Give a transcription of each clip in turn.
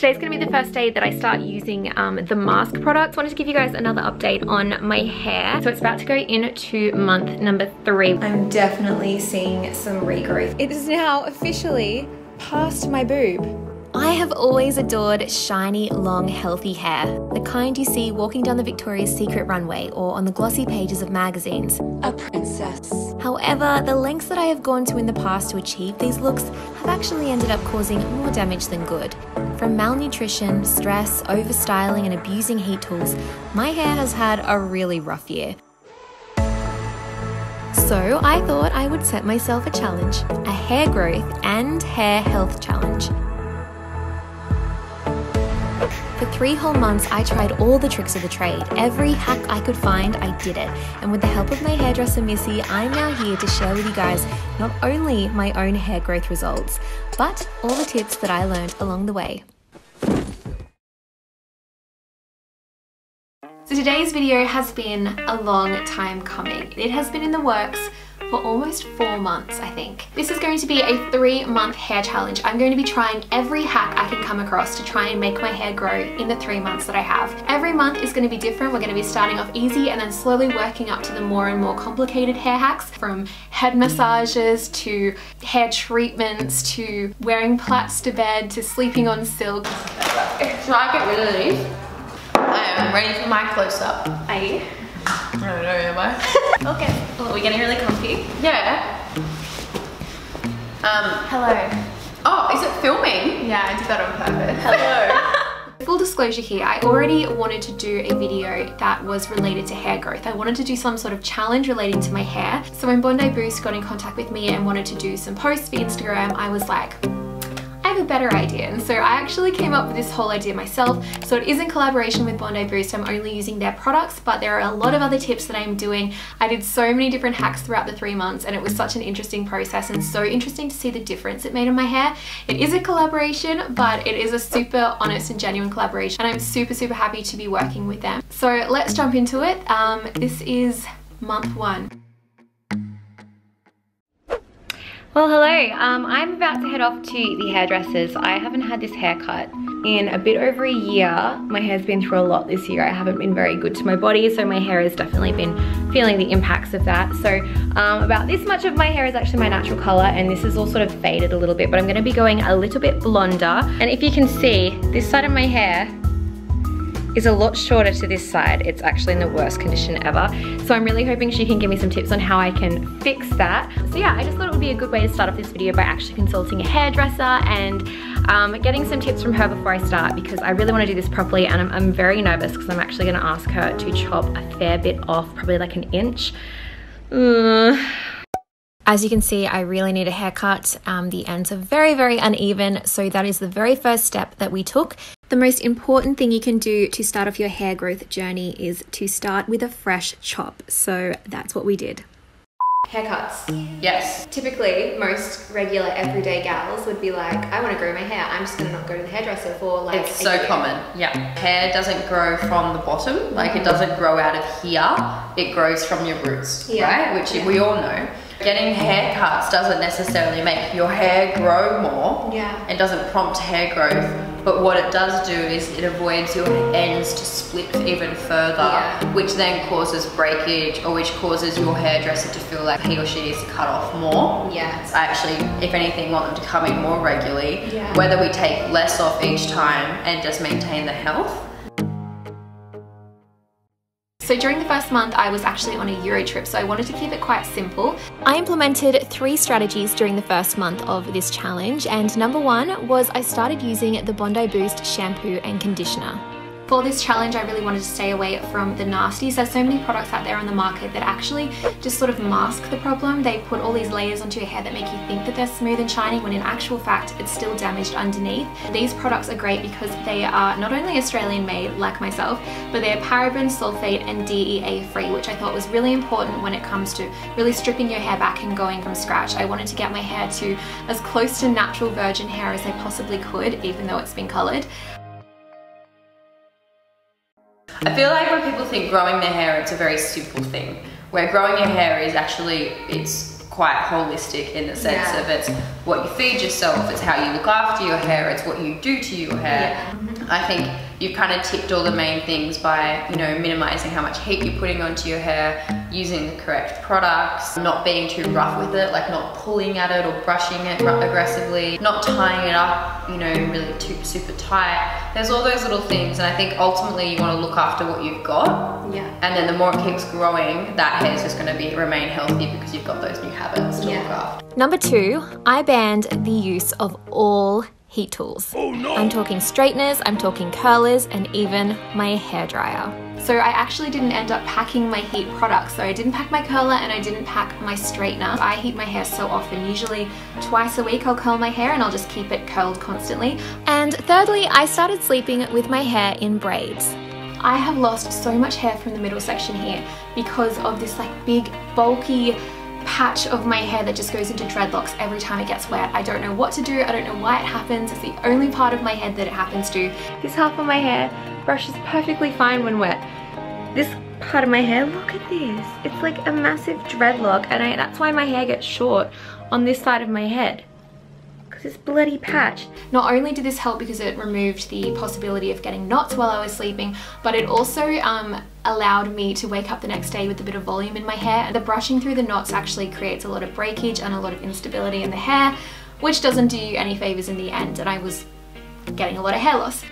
Today's gonna be the first day that I start using the mask products. Wanted to give you guys another update on my hair. So it's about to go into month number 3. I'm definitely seeing some regrowth. It is now officially past my boob. I have always adored shiny, long, healthy hair. The kind you see walking down the Victoria's Secret runway or on the glossy pages of magazines. A princess. However, the lengths that I have gone to in the past to achieve these looks have actually ended up causing more damage than good. From malnutrition, stress, overstyling and abusing heat tools, my hair has had a really rough year. So I thought I would set myself a challenge, a hair growth and hair health challenge. For 3 whole months, I tried all the tricks of the trade. Every hack I could find, I did it. And with the help of my hairdresser, Missy, I'm now here to share with you guys not only my own hair growth results, but all the tips that I learned along the way. So today's video has been a long time coming. It has been in the works for almost 4 months, I think. This is going to be a 3-month hair challenge. I'm going to be trying every hack I can come across to try and make my hair grow in the 3 months that I have. Every month is going to be different. We're going to be starting off easy and then slowly working up to the more and more complicated hair hacks, from head massages to hair treatments to wearing plaits to bed to sleeping on silk. Should I get rid of these? I am ready for my close-up. Are you? I don't know, am I? Okay. Well, are we getting really comfy? Yeah. Hello. Oh, is it filming? Yeah, I did that on purpose. Hello. Full disclosure here, I already wanted to do a video that was related to hair growth. I wanted to do some sort of challenge relating to my hair. So when Bondi Boost got in contact with me and wanted to do some posts for Instagram, I was like, I have a better idea. And so I actually came up with this whole idea myself. So it is in collaboration with Bondi Boost. I'm only using their products, but there are a lot of other tips that I'm doing. I did so many different hacks throughout the 3 months and it was such an interesting process and so interesting to see the difference it made in my hair. It is a collaboration, but it is a super honest and genuine collaboration. And I'm super, super happy to be working with them. So let's jump into it. This is month 1. Well, hello. I'm about to head off to the hairdressers. I haven't had this haircut in a bit over a year. My hair's been through a lot this year. I haven't been very good to my body, so my hair has definitely been feeling the impacts of that. So about this much of my hair is actually my natural color, and this is all sort of faded a little bit, but I'm gonna be going a little bit blonder. And if you can see, this side of my hair is a lot shorter to this side. It's actually in the worst condition ever. So I'm really hoping she can give me some tips on how I can fix that. So yeah, I just thought it would be a good way to start off this video by actually consulting a hairdresser and getting some tips from her before I start, because I really want to do this properly and I'm very nervous because I'm actually going to ask her to chop a fair bit off, probably like an inch. As you can see, I really need a haircut. The ends are very, very uneven, so that is the very first step that we took. The most important thing you can do to start off your hair growth journey is to start with a fresh chop. So that's what we did. Haircuts. Yes. Typically, most regular everyday gals would be like, I want to grow my hair. I'm just going to not go to the hairdresser for like It's so common, yeah. Hair doesn't grow from the bottom, like it doesn't grow out of here. It grows from your roots, right? Which we all know. Getting haircuts doesn't necessarily make your hair grow more. Yeah. It doesn't prompt hair growth. But what it does do is it avoids your ends to split even further, which then causes breakage, or which causes your hairdresser to feel like he or she needs to cut off more. Yeah. I actually, if anything, want them to come in more regularly, whether we take less off each time and just maintain the health. So during the first month, I was actually on a Euro trip, so I wanted to keep it quite simple. I implemented 3 strategies during the first month of this challenge, and number 1 was I started using the Bondi Boost shampoo and conditioner. For this challenge, I really wanted to stay away from the nasties. There's so many products out there on the market that actually just sort of mask the problem. They put all these layers onto your hair that make you think that they're smooth and shiny, when in actual fact, it's still damaged underneath. These products are great because they are not only Australian made, like myself, but they're paraben, sulfate, and DEA free, which I thought was really important when it comes to really stripping your hair back and going from scratch. I wanted to get my hair to as close to natural virgin hair as I possibly could, even though it's been colored. I feel like when people think growing their hair, it's a very simple thing. Where growing your hair is actually, it's quite holistic in the sense of it's what you feed yourself, it's how you look after your hair, it's what you do to your hair. I think you've kind of ticked all the main things by, you know, minimizing how much heat you're putting onto your hair, using the correct products, not being too rough with it, like not pulling at it or brushing it aggressively, not tying it up, you know, really super tight. There's all those little things, and I think ultimately you want to look after what you've got. Yeah. And then the more it keeps growing, that hair is just going to remain healthy because you've got those new habits to look after. Number 2, I banned the use of all heat tools. Oh no! I'm talking straighteners, I'm talking curlers, and even my hairdryer. So I actually didn't end up packing my heat products. So I didn't pack my curler and I didn't pack my straightener. I heat my hair so often, usually twice a week I'll curl my hair and I'll just keep it curled constantly. And thirdly, I started sleeping with my hair in braids. I have lost so much hair from the middle section here because of this like big bulky patch of my hair that just goes into dreadlocks every time it gets wet. I don't know what to do, I don't know why it happens. It's the only part of my head that it happens to. This half of my hair brushes perfectly fine when wet. This part of my hair, look at this. It's like a massive dreadlock, and that's why my hair gets short on this side of my head. This bloody patch. Not only did this help because it removed the possibility of getting knots while I was sleeping, but it also allowed me to wake up the next day with a bit of volume in my hair. The brushing through the knots actually creates a lot of breakage and a lot of instability in the hair, which doesn't do you any favors in the end, and I was getting a lot of hair loss.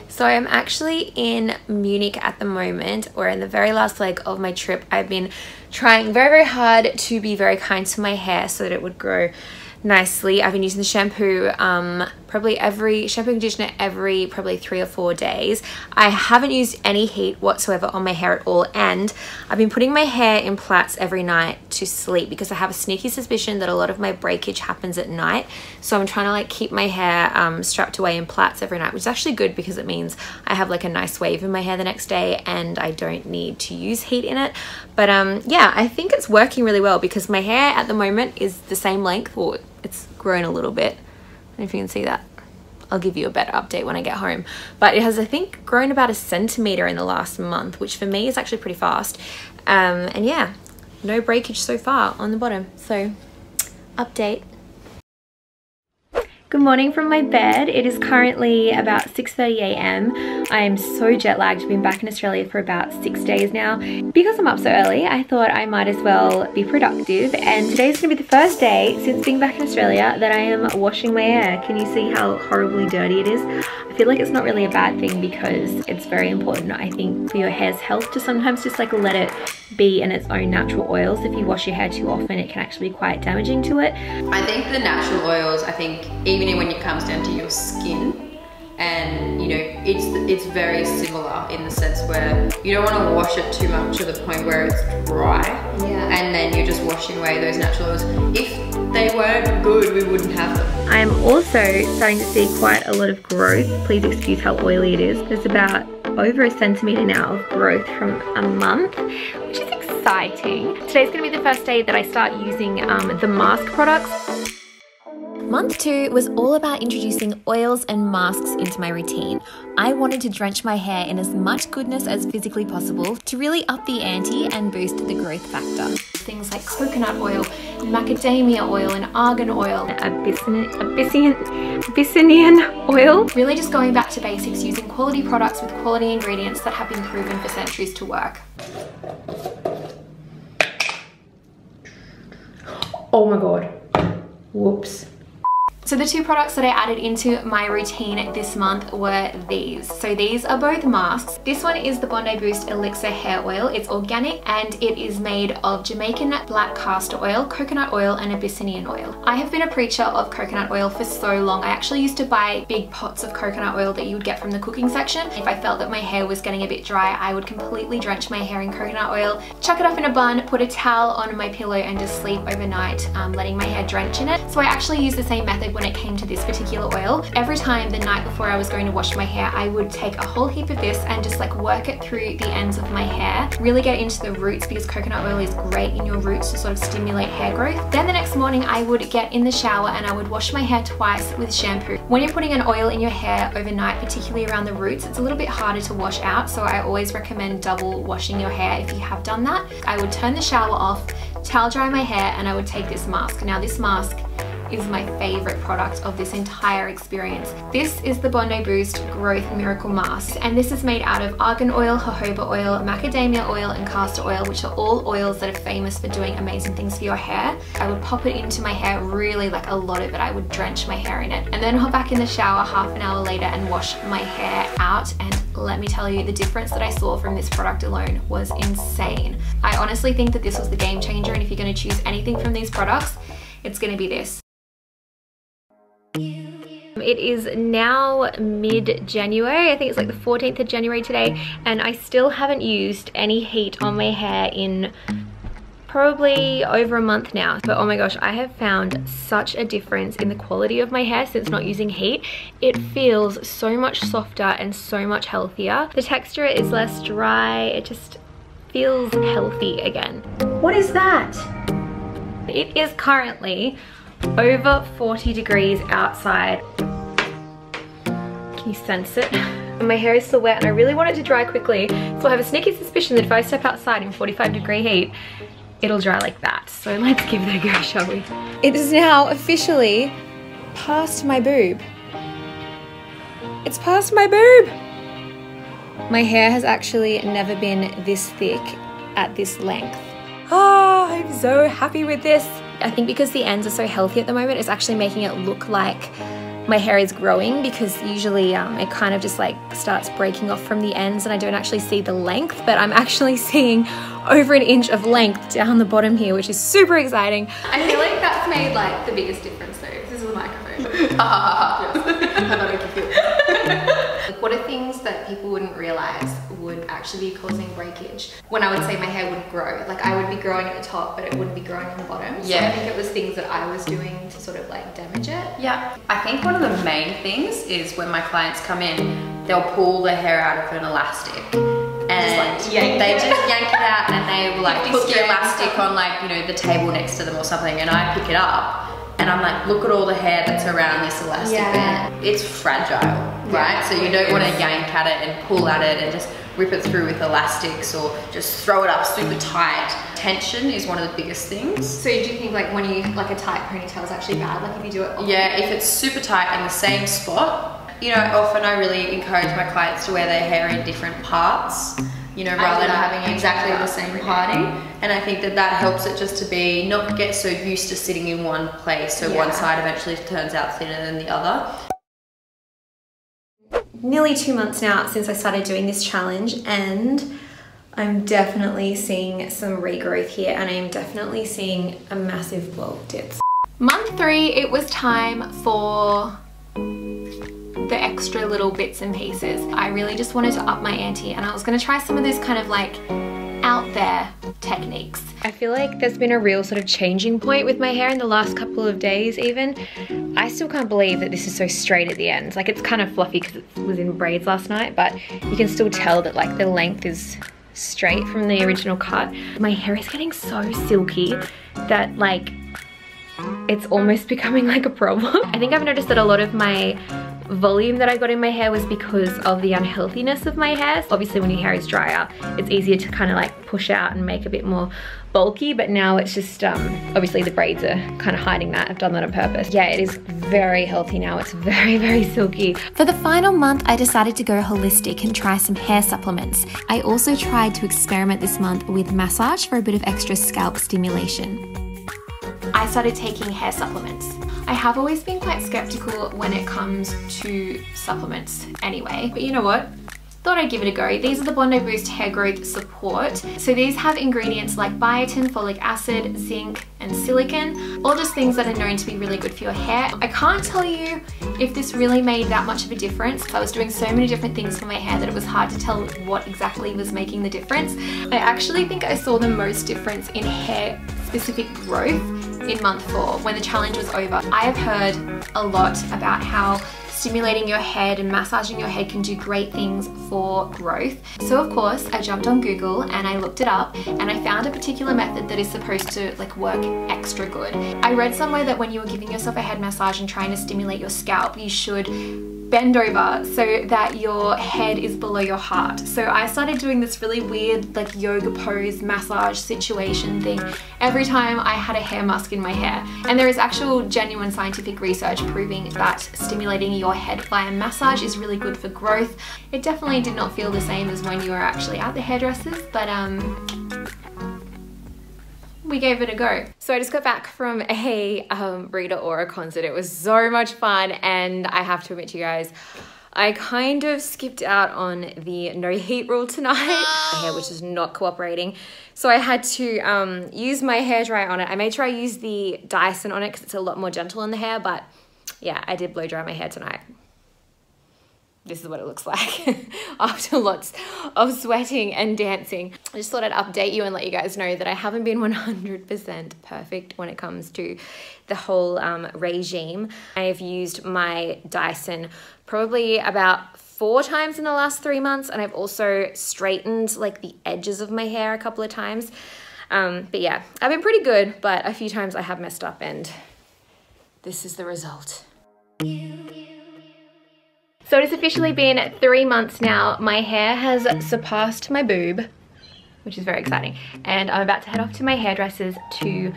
So I'm actually in Munich at the moment, or in the very last leg of my trip. I've been trying very hard to be very kind to my hair so that it would grow nicely. I've been using the shampoo shampoo and conditioner every probably 3 or 4 days. I haven't used any heat whatsoever on my hair at all, and I've been putting my hair in plaits every night to sleep because I have a sneaky suspicion that a lot of my breakage happens at night. So I'm trying to like keep my hair strapped away in plaits every night, which is actually good because it means I have like a nice wave in my hair the next day and I don't need to use heat in it. But yeah, I think it's working really well because my hair at the moment is the same length, or it's grown a little bit. I don't know if you can see that. I'll give you a better update when I get home. But it has, I think, grown about 1 centimeter in the last month, which for me is actually pretty fast. And yeah, no breakage so far on the bottom. So, update. Good morning from my bed. It is currently about 6:30 a.m. I am so jet lagged. I've been back in Australia for about 6 days now. Because I'm up so early, I thought I might as well be productive, and today's gonna be the first day since being back in Australia that I am washing my hair. Can you see how horribly dirty it is? I feel like it's not really a bad thing because it's very important, I think, for your hair's health to sometimes just like let it be in its own natural oils. If you wash your hair too often, it can actually be quite damaging to it. I think the natural oils, even when it comes down to your skin, and you know, it's very similar in the sense where you don't want to wash it too much to the point where it's dry, and then you're just washing away those natural oils. If they weren't good, we wouldn't have them. I'm also starting to see quite a lot of growth. Please excuse how oily it is. There's about over 1 centimeter now of growth from a month, which is exciting. Today's gonna be the first day that I start using the mask products. Month 2 was all about introducing oils and masks into my routine. I wanted to drench my hair in as much goodness as physically possible to really up the ante and boost the growth factor. Things like coconut oil, macadamia oil, and argan oil, Abyssinian oil. Really just going back to basics, using quality products with quality ingredients that have been proven for centuries to work. Oh my god. Whoops. So the 2 products that I added into my routine this month were these. So these are both masks. This one is the Bondi Boost Elixir Hair Oil. It's organic and it is made of Jamaican black castor oil, coconut oil, and Abyssinian oil. I have been a preacher of coconut oil for so long. I actually used to buy big pots of coconut oil that you would get from the cooking section. If I felt that my hair was getting a bit dry, I would completely drench my hair in coconut oil, chuck it up in a bun, put a towel on my pillow, and just sleep overnight, letting my hair drench in it. So I actually used the same method when it came to this particular oil. Every time the night before I was going to wash my hair, I would take a whole heap of this and just like work it through the ends of my hair, really get into the roots because coconut oil is great in your roots to sort of stimulate hair growth. Then the next morning I would get in the shower and I would wash my hair twice with shampoo. When you're putting an oil in your hair overnight, particularly around the roots, it's a little bit harder to wash out, so I always recommend double washing your hair if you have done that. I would turn the shower off, towel dry my hair, and I would take this mask. Now this mask is my favorite product of this entire experience. This is the Bondi Boost Growth Miracle Mask, and this is made out of argan oil, jojoba oil, macadamia oil, and castor oil, which are all oils that are famous for doing amazing things for your hair. I would pop it into my hair, really like a lot of it. I would drench my hair in it and then hop back in the shower half an hour later and wash my hair out, and let me tell you, the difference that I saw from this product alone was insane. I honestly think that this was the game changer, and if you're going to choose anything from these products, it's going to be this. It is now mid-January. I think it's like the 14th of January today, and I still haven't used any heat on my hair in probably over a month now. But oh my gosh, I have found such a difference in the quality of my hair since not using heat. It feels so much softer and so much healthier. The texture is less dry. It just feels healthy again. What is that? It is currently over 40 degrees outside. Can you sense it? My hair is still wet and I really want it to dry quickly, so I have a sneaky suspicion that if I step outside in 45-degree heat, it'll dry like that. So let's give it a go, shall we? It is now officially past my boob. It's past my boob! My hair has actually never been this thick at this length. Ah, I'm so happy with this. I think because the ends are so healthy at the moment, it's actually making it look like my hair is growing, because usually it kind of just like starts breaking off from the ends and I don't actually see the length, but I'm actually seeing over an inch of length down the bottom here, which is super exciting. I feel like that's made like the biggest difference though. This is the microphone. How that make you feel? Like, what are things that people wouldn't realize would actually be causing breakage? When I would say my hair would grow, like I would be growing at the top, but it wouldn't be growing on the bottom. Yeah. So I think it was things that I was doing to sort of like damage it. Yeah. I think one of the main things is when my clients come in, they'll pull the hair out of an elastic. And they just yank it out, and they will like put the elastic on like, you know, the table next to them or something, and I pick it up and I'm like, look at all the hair that's around this elastic band. It's fragile, right? So you don't want to yank at it and pull at it and just rip it through with elastics or just throw it up super tight. Tension is one of the biggest things. So do you think like when you, like a tight ponytail is actually bad, like if you do it often? Yeah, if it's super tight in the same spot. You know, often I really encourage my clients to wear their hair in different parts, you know, rather than having exactly the same parting. And I think that that helps it just to be, not get so used to sitting in one place, so one side eventually turns out thinner than the other. Nearly 2 months now since I started doing this challenge, and I'm definitely seeing some regrowth here, and I'm definitely seeing a massive blow of tits. Month 3, it was time for the extra little bits and pieces. I really just wanted to up my ante, and I was gonna try some of these kind of like out there techniques. I feel like there's been a real sort of changing point with my hair in the last couple of days even. I still can't believe that this is so straight at the ends. Like, it's kind of fluffy because it was in braids last night, but you can still tell that like the length is straight from the original cut. My hair is getting so silky that like it's almost becoming like a problem. I think I've noticed that a lot of my volume that I got in my hair was because of the unhealthiness of my hair. Obviously when your hair is drier, it's easier to kind of like push out and make a bit more bulky, but now it's just, obviously the braids are kind of hiding that. I've done that on purpose. Yeah, it is very healthy now. It's very, very silky. For the final month, I decided to go holistic and try some hair supplements. I also tried to experiment this month with massage for a bit of extra scalp stimulation. I started taking hair supplements. I have always been quite skeptical when it comes to supplements anyway, but you know what? Thought I'd give it a go. These are the Bondi Boost Hair Growth Support. So these have ingredients like biotin, folic acid, zinc, and silicon, all just things that are known to be really good for your hair. I can't tell you if this really made that much of a difference. I was doing so many different things for my hair that it was hard to tell what exactly was making the difference. I actually think I saw the most difference in hair specific growth in month 4 when the challenge was over. I have heard a lot about how stimulating your head and massaging your head can do great things for growth. So of course I jumped on Google and I looked it up, and I found a particular method that is supposed to like work extra good. I read somewhere that when you are giving yourself a head massage and trying to stimulate your scalp, you should bend over so that your head is below your heart. So I started doing this really weird like yoga pose massage situation thing every time I had a hair mask in my hair. And there is actual genuine scientific research proving that stimulating your head via massage is really good for growth. It definitely did not feel the same as when you were actually at the hairdressers, but we gave it a go. So I just got back from a Rita Ora concert. It was so much fun, and I have to admit to you guys, I kind of skipped out on the no heat rule tonight, my hair which is not cooperating. So I had to use my hairdryer on it. I made sure I use the Dyson on it because it's a lot more gentle on the hair, but yeah, I did blow dry my hair tonight. This is what it looks like after lots of sweating and dancing. I just thought I'd update you and let you guys know that I haven't been 100% perfect when it comes to the whole regime. I've used my Dyson probably about 4 times in the last 3 months, and I've also straightened like the edges of my hair a couple of times. But yeah, I've been pretty good, but a few times I have messed up, and this is the result. So it has officially been 3 months now. My hair has surpassed my boob, which is very exciting. And I'm about to head off to my hairdresser's to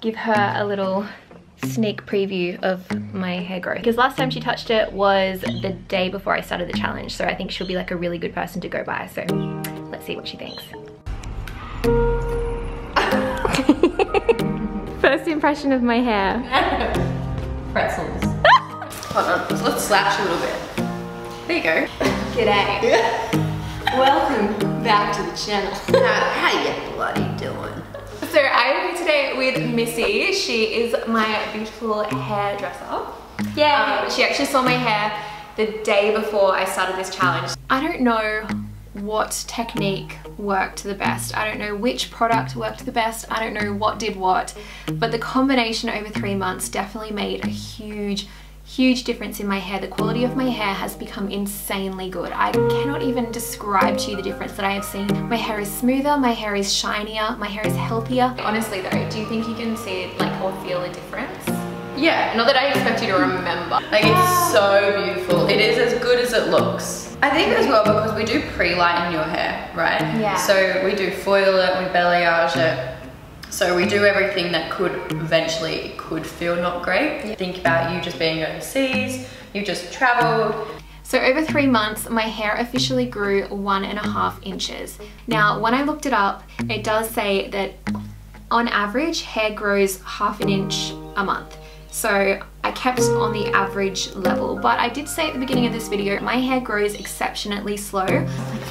give her a little sneak preview of my hair growth. Because last time she touched it was the day before I started the challenge. So I think she'll be like a really good person to go by. So let's see what she thinks. First impression of my hair. Pretzels. Hold on, so let's slouch a little bit. There you go. G'day. Welcome back to the channel. How you bloody doing? So I'm here today with Missy. She is my beautiful hairdresser. Yeah. She actually saw my hair the day before I started this challenge. I don't know what technique worked the best. I don't know which product worked the best. I don't know what did what, but the combination over 3 months definitely made a huge difference in my hair. The quality of my hair has become insanely good. I cannot even describe to you the difference that I have seen. My hair is smoother, my hair is shinier, my hair is healthier. Honestly though, do you think you can see it like or feel a difference? Yeah, not that I expect you to remember. Like, it's so beautiful. It is as good as it looks. I think as well because we do pre-lighten your hair, right? Yeah. So we do foil it, we balayage it. So we do everything that could feel not great. Think about you just being overseas, you just traveled. So over 3 months, my hair officially grew 1.5 inches. Now, when I looked it up, it does say that on average, hair grows 1/2 inch a month. So I kept on the average level, but I did say at the beginning of this video, my hair grows exceptionally slow.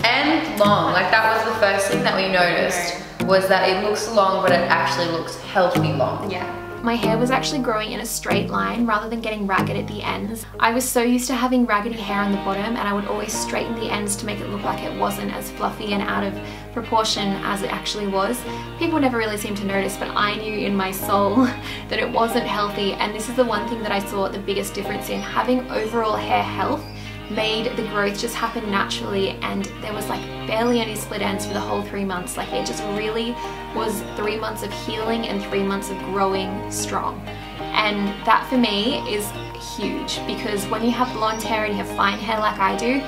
And long, like that was the first thing that we noticed, was that it looks long, but it actually looks healthy long. Yeah. My hair was actually growing in a straight line rather than getting ragged at the ends. I was so used to having raggedy hair on the bottom, and I would always straighten the ends to make it look like it wasn't as fluffy and out of proportion as it actually was. People never really seemed to notice, but I knew in my soul that it wasn't healthy, and this is the one thing that I saw the biggest difference in. Having overall hair health made the growth just happen naturally, and there was like barely any split ends for the whole 3 months. Like, it just really was 3 months of healing and 3 months of growing strong. And that for me is huge, because when you have blonde hair and you have fine hair like I do,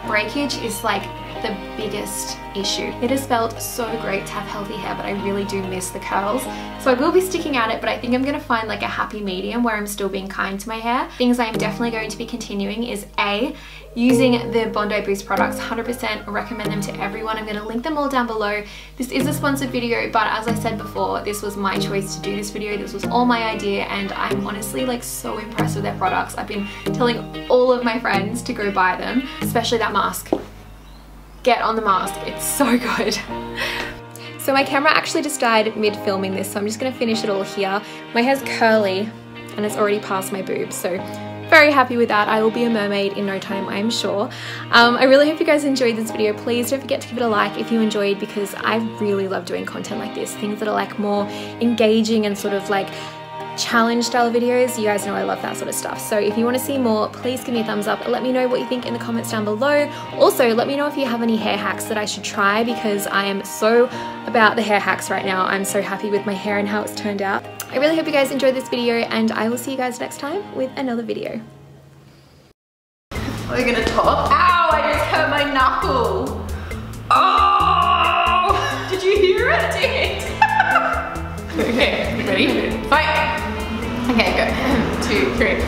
breakage is like the biggest issue. It has felt so great to have healthy hair, but I really do miss the curls. So I will be sticking at it, but I think I'm gonna find like a happy medium where I'm still being kind to my hair. Things I am definitely going to be continuing is A, using the Bondi Boost products. 100% recommend them to everyone. I'm gonna link them all down below. This is a sponsored video, but as I said before, this was my choice to do this video. This was all my idea, and I'm honestly like so impressed with their products. I've been telling all of my friends to go buy them, especially that mask. Get on the mask, it's so good. So my camera actually just died mid-filming this, so I'm just gonna finish it all here. My hair's curly and it's already past my boobs, so very happy with that. I will be a mermaid in no time, I'm sure. I really hope you guys enjoyed this video. Please don't forget to give it a like if you enjoyed, because I really love doing content like this, things that are like more engaging and sort of like challenge style videos. You guys know I love that sort of stuff. So if you want to see more, please give me a thumbs up and let me know what you think in the comments down below. Also, let me know if you have any hair hacks that I should try, because I am so about the hair hacks right now. I'm so happy with my hair and how it's turned out. I really hope you guys enjoyed this video, and I will see you guys next time with another video. We're gonna top. Ow, I just hurt my knuckle. Oh! Did you hear it? I did. Okay, ready? Fight. Okay, go. 2, 3. 7,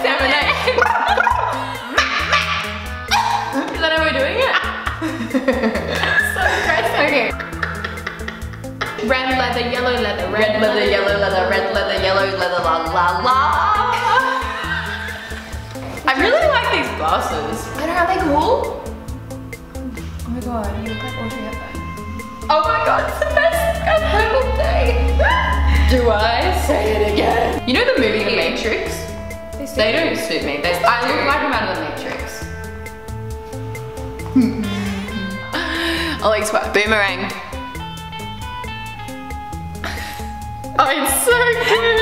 8. Is that how we're doing it? So aggressive. Okay. Red leather, yellow leather, red leather, yellow leather, red leather, yellow leather, la la la. I really like these glasses. I don't know, are they cool? Oh my god, you look like Audrey Hepburn. Oh my god, it's the best I've heard all day. Do I say it again? You know the movie The Matrix? They don't suit me. I look like I'm out of The Matrix. I'll like sweat. Boomerang. Oh, it's so good.